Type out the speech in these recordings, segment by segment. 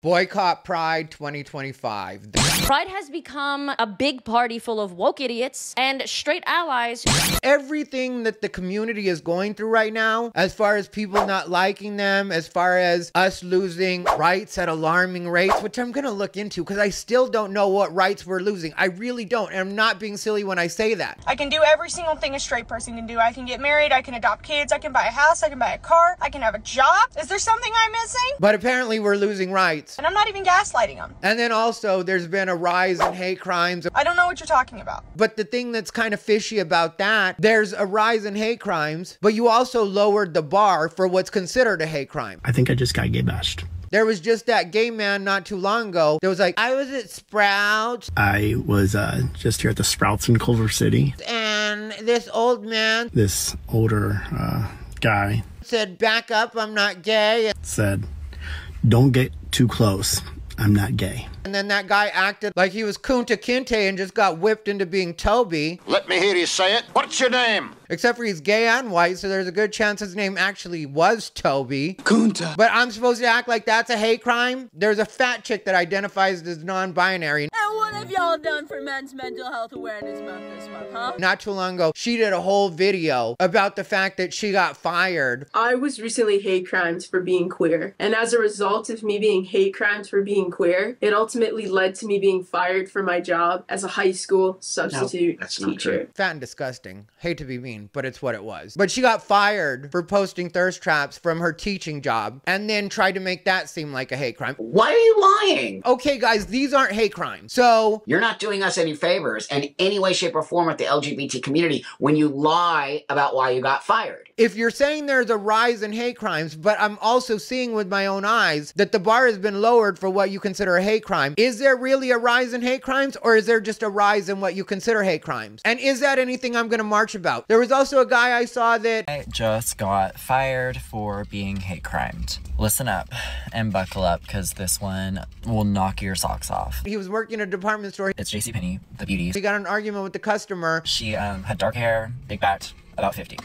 Boycott Pride 2025. Pride has become a big party full of woke idiots and straight allies. Everything that the community is going through right now, as far as people not liking them, as far as us losing rights at alarming rates, which I'm gonna look into because I still don't know what rights we're losing. I really don't, and I'm not being silly when I say that. I can do every single thing a straight person can do. I can get married, I can adopt kids, I can buy a house, I can buy a car, I can have a job. Is there something I'm missing? But apparently we're losing rights. And I'm not even gaslighting them. And then also there's been a rise in hate crimes. I don't know what you're talking about. But the thing that's kind of fishy about that, there's a rise in hate crimes, but you also lowered the bar for what's considered a hate crime. I think I just got gay bashed. There was just that gay man not too long ago that was like, I was at Sprouts. I was just here at the Sprouts in Culver City. And this old man, this older guy, said, back up, I'm not gay. Said, don't get too close, I'm not gay. And then that guy acted like he was Kunta Kinte and just got whipped into being Toby. Let me hear you say it. What's your name? Except for he's gay and white, so there's a good chance his name actually was Toby. Kunta. But I'm supposed to act like that's a hate crime? There's a fat chick that identifies as non-binary. And what have y'all done for Men's Mental Health Awareness Month this month, huh? Not too long ago, she did a whole video about the fact that she got fired. I was recently hate crimes for being queer. And as a result of me being hate crimes for being queer, it ultimately led to me being fired from my job as a high school substitute teacher. Fat and disgusting. Hate to be mean, but it's what it was. But she got fired for posting thirst traps from her teaching job and then tried to make that seem like a hate crime. Why are you lying? Okay, guys, these aren't hate crimes. So you're not doing us any favors in any way, shape, or form with the LGBT community when you lie about why you got fired. If you're saying there's a rise in hate crimes, but I'm also seeing with my own eyes that the bar has been lowered for what you consider a hate crime, is there really a rise in hate crimes, or is there just a rise in what you consider hate crimes? And is that anything I'm gonna march about? There was also a guy I saw that I just got fired for being hate crimed. Listen up and buckle up, because this one will knock your socks off. He was working at a department store. It's JCPenney, the beauties. He got in an argument with the customer. She had dark hair, big back, about 50,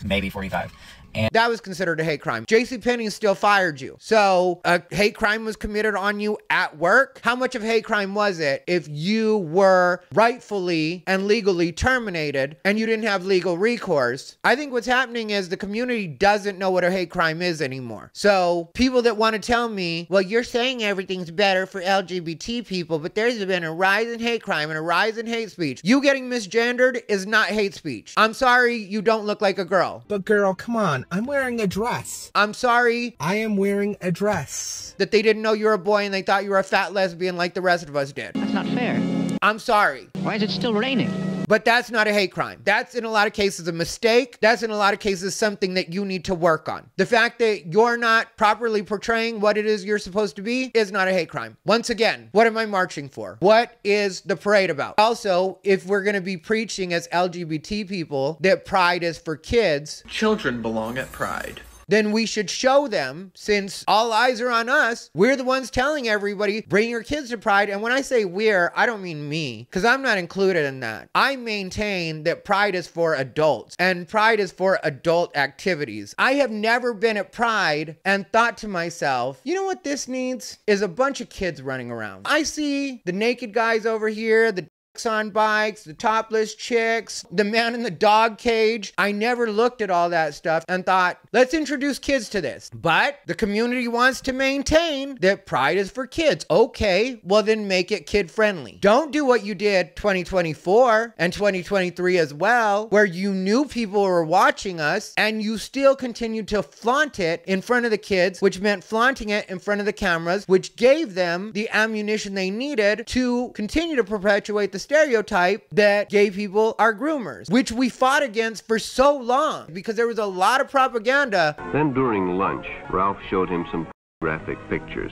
maybe 45. And that was considered a hate crime. JCPenney still fired you. So a hate crime was committed on you at work. How much of a hate crime was it if you were rightfully and legally terminated and you didn't have legal recourse? I think what's happening is the community doesn't know what a hate crime is anymore. So people that want to tell me, well, you're saying everything's better for LGBT people, but there's been a rise in hate crime and a rise in hate speech. You getting misgendered is not hate speech. I'm sorry, you don't look like a girl. But girl, come on. I'm wearing a dress. I'm sorry. I am wearing a dress. That they didn't know you were a boy and they thought you were a fat lesbian like the rest of us did. That's not fair. I'm sorry. Why is it still raining? But that's not a hate crime. That's in a lot of cases a mistake. That's in a lot of cases something that you need to work on. The fact that you're not properly portraying what it is you're supposed to be is not a hate crime. Once again, what am I marching for? What is the parade about? Also, if we're going to be preaching as LGBT people that Pride is for kids, children belong at Pride, then we should show them, since all eyes are on us, we're the ones telling everybody, bring your kids to Pride. And when I say we're, I don't mean me, because I'm not included in that. I maintain that Pride is for adults, and Pride is for adult activities. I have never been at Pride and thought to myself, you know what this needs? Is a bunch of kids running around. I see the naked guys over here, the on bikes, the topless chicks, the man in the dog cage. I never looked at all that stuff and thought, let's introduce kids to this. But the community wants to maintain that Pride is for kids. Okay, well then make it kid friendly. Don't do what you did 2024 and 2023 as well, where you knew people were watching us and you still continued to flaunt it in front of the kids, which meant flaunting it in front of the cameras, which gave them the ammunition they needed to continue to perpetuate the stereotype that gay people are groomers, which we fought against for so long because there was a lot of propaganda. Then during lunch, Ralph showed him some graphic pictures.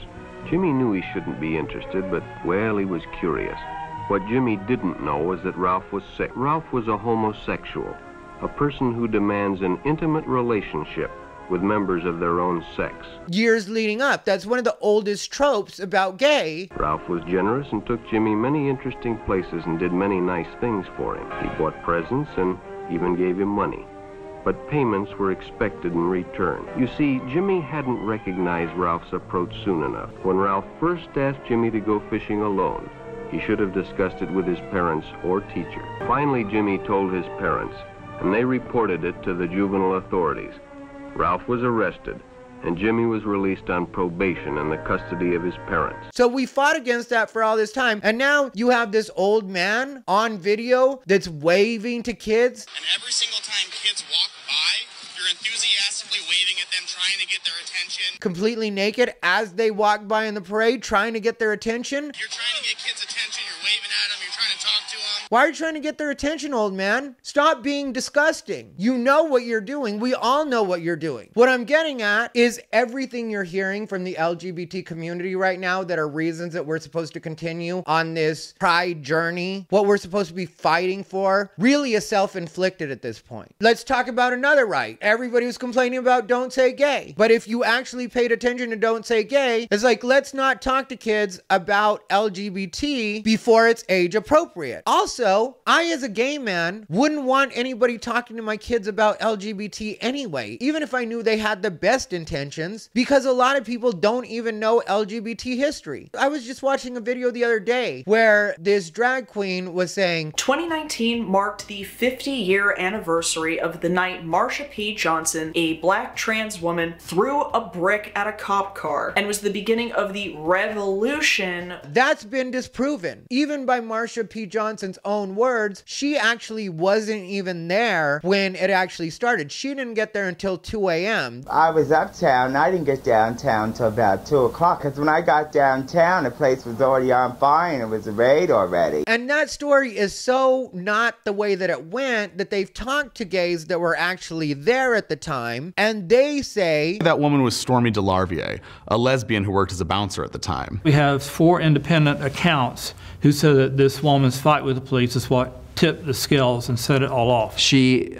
Jimmy knew he shouldn't be interested, but, well, he was curious. What Jimmy didn't know was that Ralph was sick. Ralph was a homosexual, a person who demands an intimate relationship with members of their own sex. Years leading up, that's one of the oldest tropes about gay. Ralph was generous and took Jimmy many interesting places and did many nice things for him. He bought presents and even gave him money. but payments were expected in return. You see, Jimmy hadn't recognized Ralph's approach soon enough. When Ralph first asked Jimmy to go fishing alone, he should have discussed it with his parents or teacher. Finally, Jimmy told his parents, and they reported it to the juvenile authorities. Ralph was arrested, and Jimmy was released on probation in the custody of his parents. So we fought against that for all this time, and now you have this old man on video that's waving to kids. And every single time kids walk by, you're enthusiastically waving at them, trying to get their attention. Completely naked as they walk by in the parade, trying to get their attention. You're trying to get kids' attention, you're waving at them, you're trying to talk to them. Why are you trying to get their attention, old man? Stop being disgusting. You know what you're doing. We all know what you're doing. What I'm getting at is everything you're hearing from the LGBT community right now that are reasons that we're supposed to continue on this pride journey, what we're supposed to be fighting for, really is self-inflicted at this point. Let's talk about another right. Everybody was complaining about don't say gay. But if you actually paid attention to don't say gay, it's like, let's not talk to kids about LGBT before it's age appropriate. Also, I as a gay man wouldn't want anybody talking to my kids about LGBT anyway, even if I knew they had the best intentions, because a lot of people don't even know LGBT history. I was just watching a video the other day where this drag queen was saying 2019 marked the 50-year anniversary of the night Marsha P. Johnson, a black trans woman, threw a brick at a cop car, and was the beginning of the revolution. That's been disproven. Even by Marsha P. Johnson's own words, she actually wasn't even there when it actually started. She didn't get there until 2 a.m. I was uptown. I didn't get downtown till about 2 o'clock, because when I got downtown, the place was already on fire and it was a raid already. And that story is so not the way that it went that they've talked to gays that were actually there at the time, and they say that woman was Stormy DeLarvier, a lesbian who worked as a bouncer at the time. We have 4 independent accounts who said that this woman's fight with the police is what tipped the scales and set it all off. She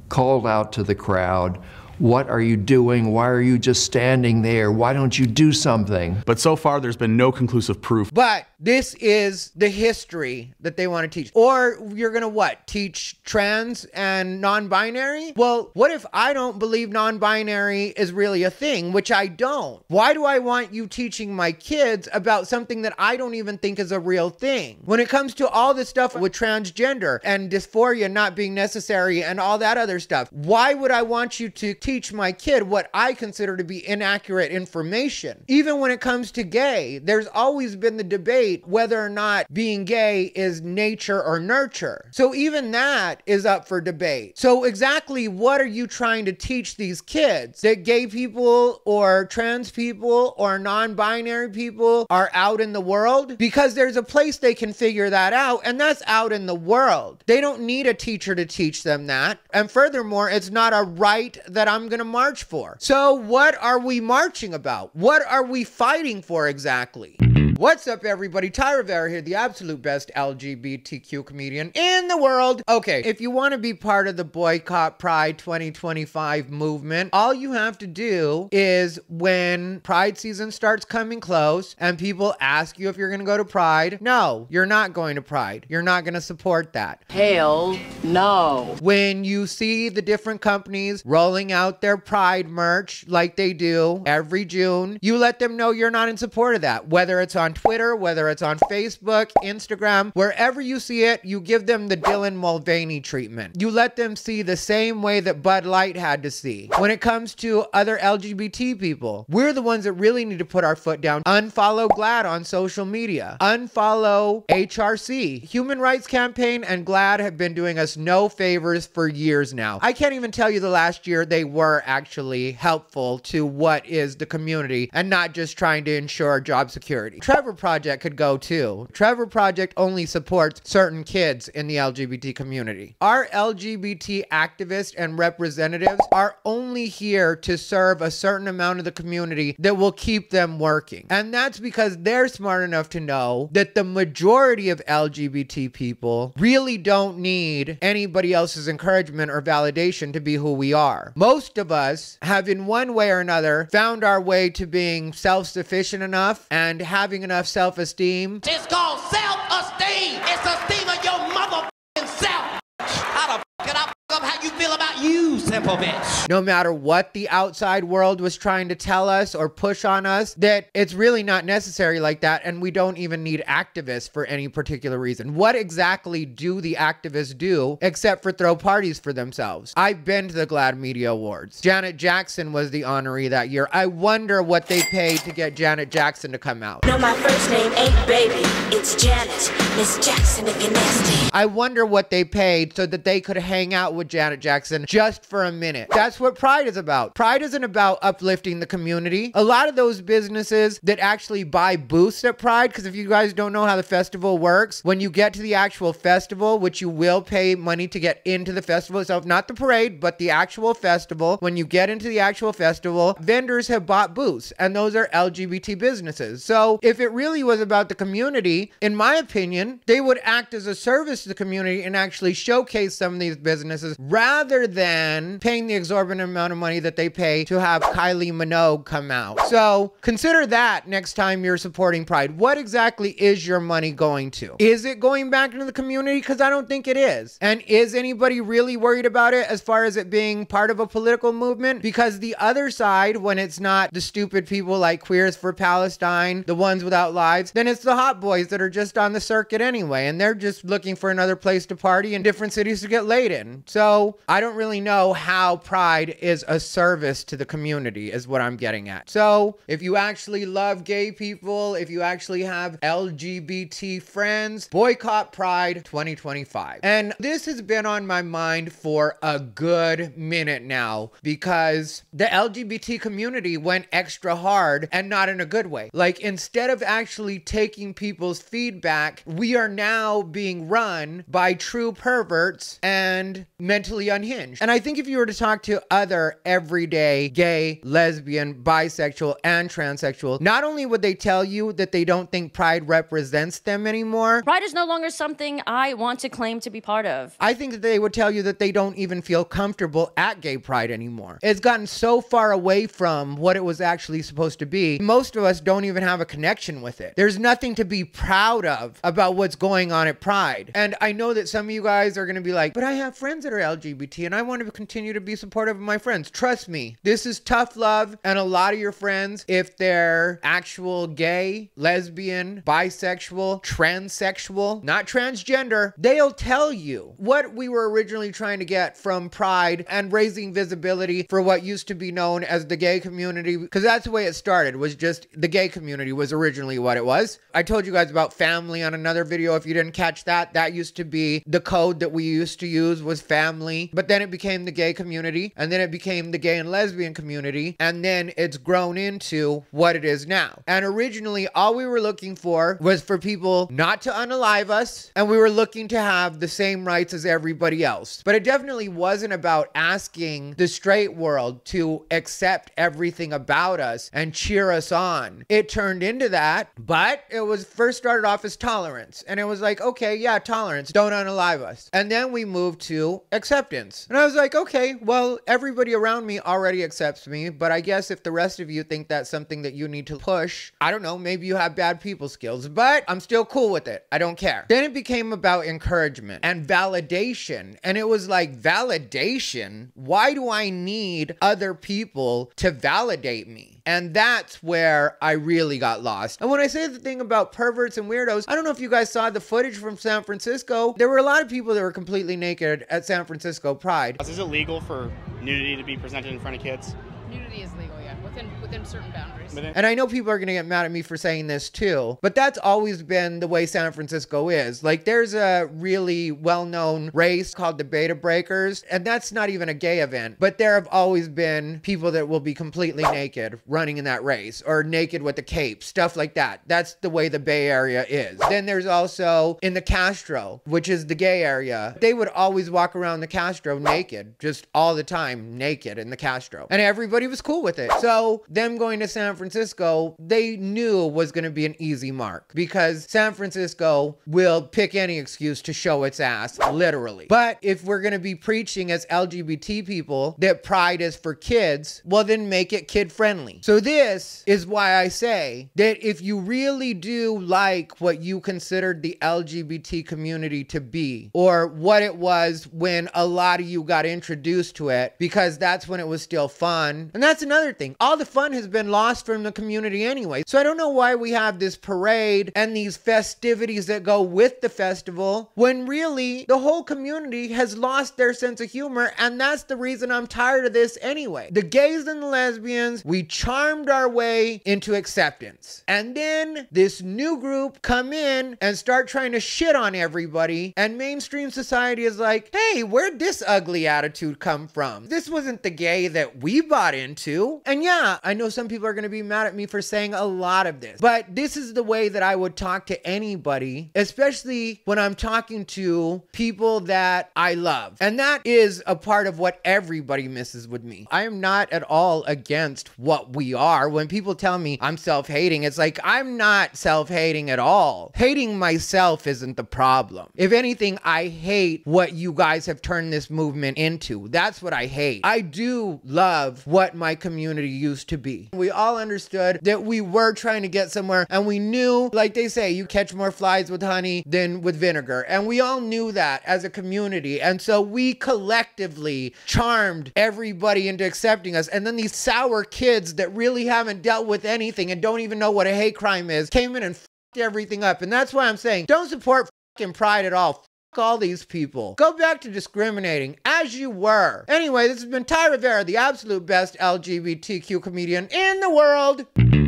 called out to the crowd, "What are you doing? Why are you just standing there? Why don't you do something?" But so far, there's been no conclusive proof. But this is the history that they want to teach. Or you're going to what? Teach trans and non-binary? Well, what if I don't believe non-binary is really a thing, which I don't? Why do I want you teaching my kids about something that I don't even think is a real thing? When it comes to all this stuff with transgender and dysphoria not being necessary and all that other stuff, why would I want you to teach my kid what I consider to be inaccurate information? Even when it comes to gay, there's always been the debate whether or not being gay is nature or nurture. So even that is up for debate. So exactly what are you trying to teach these kids? That gay people or trans people or non-binary people are out in the world? Because there's a place they can figure that out, and that's out in the world. They don't need a teacher to teach them that. And furthermore, it's not a right that I'm going to march for. So what are we marching about? What are we fighting for exactly? What's up, everybody? Ty Rivera here, the absolute best LGBTQ comedian in the world. Okay, if you want to be part of the Boycott Pride 2025 movement, all you have to do is when Pride season starts coming close and people ask you if you're going to go to Pride, no, you're not going to Pride. You're not going to support that. Hell no. When you see the different companies rolling out their Pride merch like they do every June, you let them know you're not in support of that, whether it's on Twitter, whether it's on Facebook, Instagram, wherever you see it, you give them the Dylan Mulvaney treatment. You let them see the same way that Bud Light had to see. When it comes to other LGBT people, we're the ones that really need to put our foot down. Unfollow GLAAD on social media. Unfollow HRC. Human Rights Campaign and GLAAD have been doing us no favors for years now. I can't even tell you the last year they were actually helpful to what is the community and not just trying to ensure job security. Trevor Project could go too. Trevor Project only supports certain kids in the LGBT community. Our LGBT activists and representatives are only here to serve a certain amount of the community that will keep them working. And that's because they're smart enough to know that the majority of LGBT people really don't need anybody else's encouragement or validation to be who we are. Most of us have in one way or another found our way to being self-sufficient enough and having enough self-esteem. It's called self-esteem. It's esteem of your motherfucking self. How the fuck can I fuck up how you feel about you, self? Lipovich. No matter what the outside world was trying to tell us or push on us, that it's really not necessary like that, and we don't even need activists for any particular reason. What exactly do the activists do except for throw parties for themselves? I've been to the GLAAD Media Awards. Janet Jackson was the honoree that year. I wonder what they paid to get Janet Jackson to come out. No, my first name ain't baby, it's Janet. Miss Jackson if you're nasty. I wonder what they paid so that they could hang out with Janet Jackson just for a minute. That's what Pride is about. Pride isn't about uplifting the community. A lot of those businesses that actually buy booths at Pride, because if you guys don't know how the festival works, when you get to the actual festival, which you will pay money to get into the festival itself, not the parade, but the actual festival, when you get into the actual festival, vendors have bought booths, and those are LGBT businesses. So if it really was about the community, in my opinion, they would act as a service to the community and actually showcase some of these businesses rather than paying the exorbitant amount of money that they pay to have Kylie Minogue come out. So consider that next time you're supporting Pride. What exactly is your money going to? Is it going back into the community? Because I don't think it is. And is anybody really worried about it as far as it being part of a political movement? Because the other side, when it's not the stupid people like Queers for Palestine, the ones without lives, then it's the hot boys that are just on the circuit anyway, and they're just looking for another place to party in different cities to get laid in. So I don't really know how Pride is a service to the community is what I'm getting at. So if you actually love gay people, if you actually have LGBT friends, boycott Pride 2025. And this has been on my mind for a good minute now because the LGBT community went extra hard and not in a good way. Like, instead of actually taking people's feedback, we are now being run by true perverts and mentally unhinged. And I think if you were to talk to other everyday gay, lesbian, bisexual, and transsexual, not only would they tell you that they don't think Pride represents them anymore. Pride is no longer something I want to claim to be part of. I think that they would tell you that they don't even feel comfortable at gay Pride anymore. It's gotten so far away from what it was actually supposed to be. Most of us don't even have a connection with it. There's nothing to be proud of about what's going on at Pride. And I know that some of you guys are going to be like, but I have friends that are LGBT and I want to continue to be supportive of my friends. Trust me, this is tough love, and a lot of your friends, if they're actual gay, lesbian, bisexual, transsexual, not transgender, they'll tell you what we were originally trying to get from Pride and raising visibility for what used to be known as the gay community, because that's the way it started, was just the gay community was originally what it was. I told you guys about family on another video. If you didn't catch that, that used to be the code that we used to use was family, but then it became the gay community, and then it became the gay and lesbian community, and then it's grown into what it is now. And originally, all we were looking for was for people not to unalive us, and we were looking to have the same rights as everybody else. But it definitely wasn't about asking the straight world to accept everything about us and cheer us on. It turned into that, but it was first started off as tolerance. And it was like, okay, yeah, tolerance, don't unalive us. And then we moved to acceptance. And I was like, okay, well, everybody around me already accepts me, but I guess if the rest of you think that's something that you need to push, I don't know, maybe you have bad people skills, but I'm still cool with it. I don't care. Then it became about encouragement and validation. And it was like, validation? Why do I need other people to validate me? And that's where I really got lost. And when I say the thing about perverts and weirdos, I don't know if you guys saw the footage from San Francisco. There were a lot of people that were completely naked at San Francisco Pride. Is it legal for nudity to be presented in front of kids? Nudity is legal, yeah, within certain boundaries. And I know people are going to get mad at me for saying this too, but that's always been the way San Francisco is. Like, there's a really well-known race called the Beta Breakers, and that's not even a gay event, but there have always been people that will be completely naked running in that race, or naked with a cape, stuff like that. That's the way the Bay Area is. Then there's also in the Castro, which is the gay area. They would always walk around the Castro naked, just all the time naked in the Castro. And everybody was cool with it. So them going to San Francisco, they knew was going to be an easy mark because San Francisco will pick any excuse to show its ass, literally. But if we're going to be preaching as LGBT people that pride is for kids, well then make it kid friendly. So this is why I say that if you really do like what you considered the LGBT community to be, or what it was when a lot of you got introduced to it, because that's when it was still fun. And that's another thing. All the fun has been lost from the community anyway. So I don't know why we have this parade and these festivities that go with the festival when really the whole community has lost their sense of humor. And that's the reason I'm tired of this anyway. The gays and the lesbians, we charmed our way into acceptance. And then this new group come in and start trying to shit on everybody. And mainstream society is like, hey, where'd this ugly attitude come from? This wasn't the gay that we bought into. And yeah, I know some people are going to be mad at me for saying a lot of this, but this is the way that I would talk to anybody, especially when I'm talking to people that I love. And that is a part of what everybody misses with me. I am not at all against what we are. When people tell me I'm self-hating, it's like, I'm not self-hating at all. Hating myself isn't the problem. If anything, I hate what you guys have turned this movement into. That's what I hate. I do love what my community used to be. We all understood that we were trying to get somewhere, and we knew, like they say, you catch more flies with honey than with vinegar. And we all knew that as a community. And so we collectively charmed everybody into accepting us. And then these sour kids that really haven't dealt with anything and don't even know what a hate crime is came in and fucked everything up. And that's why I'm saying, don't support fucking Pride at all. All these people. Go back to discriminating as you were. Anyway, this has been Ty Rivera, the absolute best LGBTQ comedian in the world.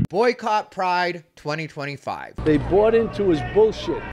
Boycott Pride 2025. They bought into his bullshit.